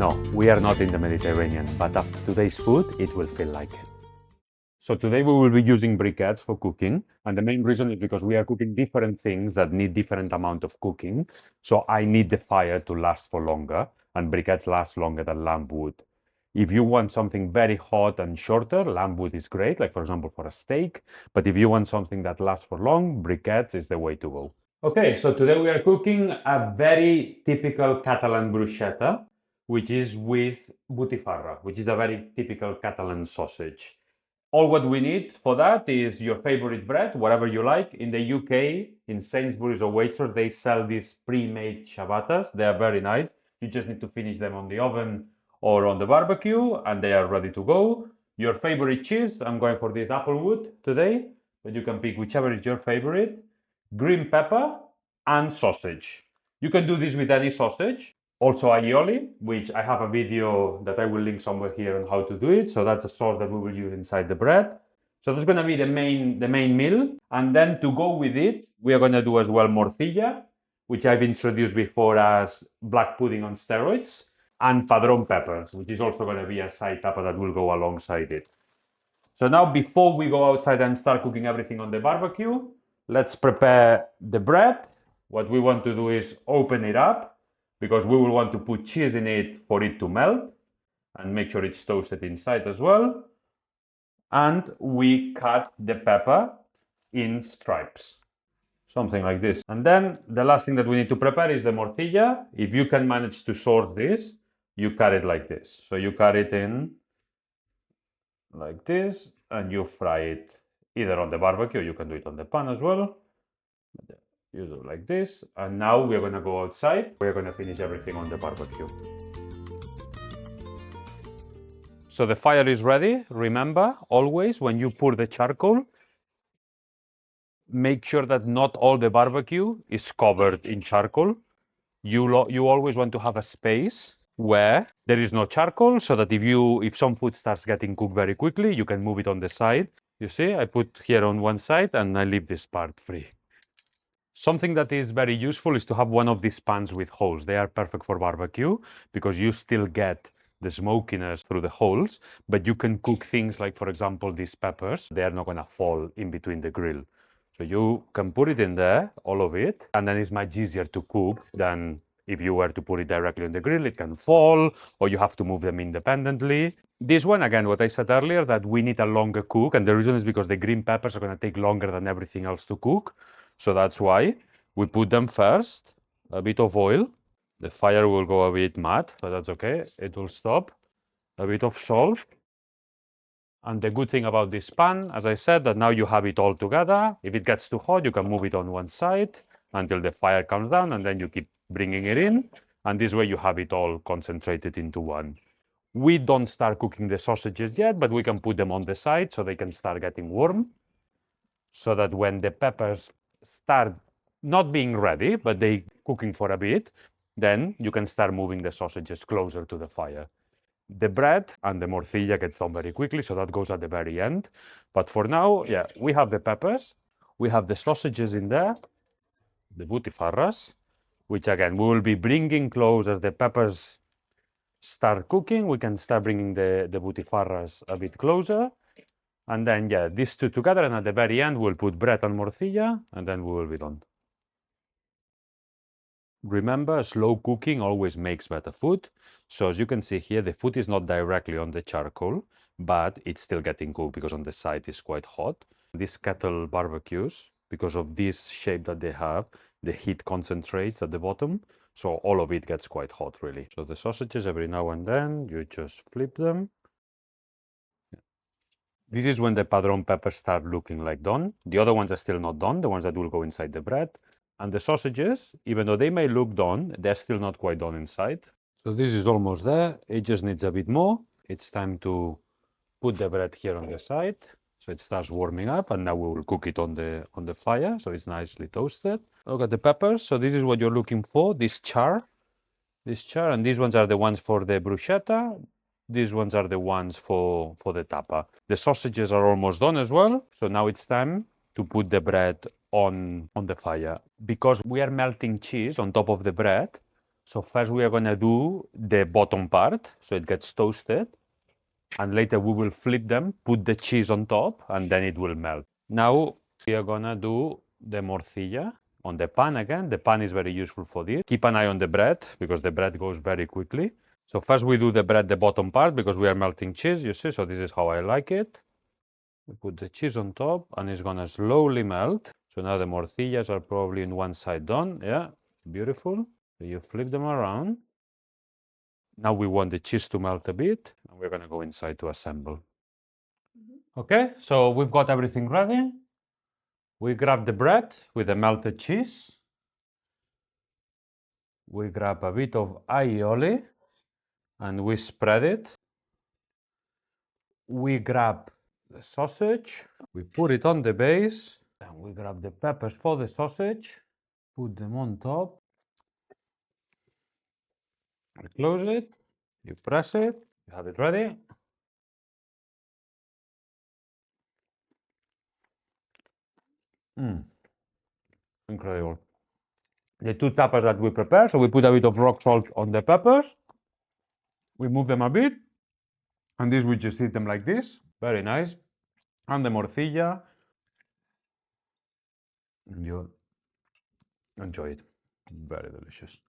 No, we are not in the Mediterranean, but after today's food, it will feel like it. So today we will be using briquettes for cooking, and the main reason is because we are cooking different things that need different amount of cooking. So I need the fire to last for longer, and briquettes last longer than lamp wood. If you want something very hot and shorter, lamp wood is great, like for example for a steak. But if you want something that lasts for long, briquettes is the way to go. Okay, so today we are cooking a very typical Catalan bruschetta, which is with Butifarra, which is a very typical Catalan sausage. All what we need for that is your favorite bread, whatever you like. In the UK, in Sainsbury's or Waitrose, they sell these pre-made ciabattas. They are very nice. You just need to finish them on the oven or on the barbecue, and they are ready to go. Your favorite cheese, I'm going for this applewood today, but you can pick whichever is your favorite. Green pepper and sausage. You can do this with any sausage. Also Alioli, which I have a video that I will link somewhere here on how to do it. So that's a sauce that we will use inside the bread. So that's going to be the main meal. And then to go with it, we are going to do as well morcilla, which I've introduced before as black pudding on steroids, and Padrón Peppers, which is also going to be a side tapa that will go alongside it. So now before we go outside and start cooking everything on the barbecue, let's prepare the bread. What we want to do is open it up, because we will want to put cheese in it for it to melt and make sure it's toasted inside as well. And we cut the pepper in stripes, something like this. And then the last thing that we need to prepare is the morcilla. If you can manage to source this, you cut it like this. So you cut it in like this and you fry it either on the barbecue, or you can do it on the pan as well. You do like this, and now we're going to go outside. We're going to finish everything on the barbecue. So the fire is ready. Remember, always when you pour the charcoal, make sure that not all the barbecue is covered in charcoal. You always want to have a space where there is no charcoal, so that if some food starts getting cooked very quickly, you can move it on the side. You see, I put here on one side and I leave this part free. Something that is very useful is to have one of these pans with holes. They are perfect for barbecue because you still get the smokiness through the holes, but you can cook things like, for example, these peppers. They are not going to fall in between the grill. So you can put it in there, all of it, and then it's much easier to cook than if you were to put it directly on the grill. It can fall, or you have to move them independently. This one, again, what I said earlier, that we need a longer cook, and the reason is because the green peppers are going to take longer than everything else to cook. So that's why we put them first, a bit of oil. The fire will go a bit mad, but that's okay. It will stop. A bit of salt. And the good thing about this pan, as I said, that now you have it all together. If it gets too hot, you can move it on one side until the fire comes down, and then you keep bringing it in. And this way you have it all concentrated into one. We don't start cooking the sausages yet, but we can put them on the side so they can start getting warm. So that when the peppers start not being ready, but they cooking for a bit, then you can start moving the sausages closer to the fire. The bread and the morcilla gets done very quickly, so that goes at the very end. But for now, yeah, we have the peppers, we have the sausages in there, the butifarras, which again, we will be bringing close as the peppers start cooking. We can start bringing the butifarras a bit closer. And then, yeah, these two together, and at the very end, we'll put bread and morcilla, and then we will be done. Remember, slow cooking always makes better food. So as you can see here, the food is not directly on the charcoal, but it's still getting cooked because on the side is quite hot. These kettle barbecues, because of this shape that they have, the heat concentrates at the bottom. So all of it gets quite hot, really. So the sausages, every now and then, you just flip them. This is when the Padrón Peppers start looking like done. The other ones are still not done, the ones that will go inside the bread. And the sausages, even though they may look done, they're still not quite done inside. So this is almost there. It just needs a bit more. It's time to put the bread here on the side. So it starts warming up, and now we will cook it on the fire, so it's nicely toasted. Look at the peppers. So this is what you're looking for, this char, and these ones are the ones for the bruschetta. These ones are the ones for the tapa. The sausages are almost done as well. So now it's time to put the bread on the fire. Because we are melting cheese on top of the bread, So first we are gonna do the bottom part, so it gets toasted. And later we will flip them, put the cheese on top, and then it will melt. Now we are gonna do the morcilla on the pan again. The pan is very useful for this. Keep an eye on the bread, because the bread goes very quickly. So first we do the bread, the bottom part, because we are melting cheese, you see, so this is how I like it. We put the cheese on top, and it's gonna slowly melt. So now the morcillas are probably in one side done, yeah, beautiful. So you flip them around. Now we want the cheese to melt a bit, and we're gonna go inside to assemble. Okay, so we've got everything ready. We grab the bread with the melted cheese. We grab a bit of aioli and we spread it. We grab the sausage, we put it on the base, and we grab the peppers for the sausage, put them on top. We close it, you press it, you have it ready. Incredible. The two tapas that we prepare, so we put a bit of rock salt on the peppers, we move them a bit, and this we just eat them like this, very nice. And the morcilla, and you enjoy it, very delicious.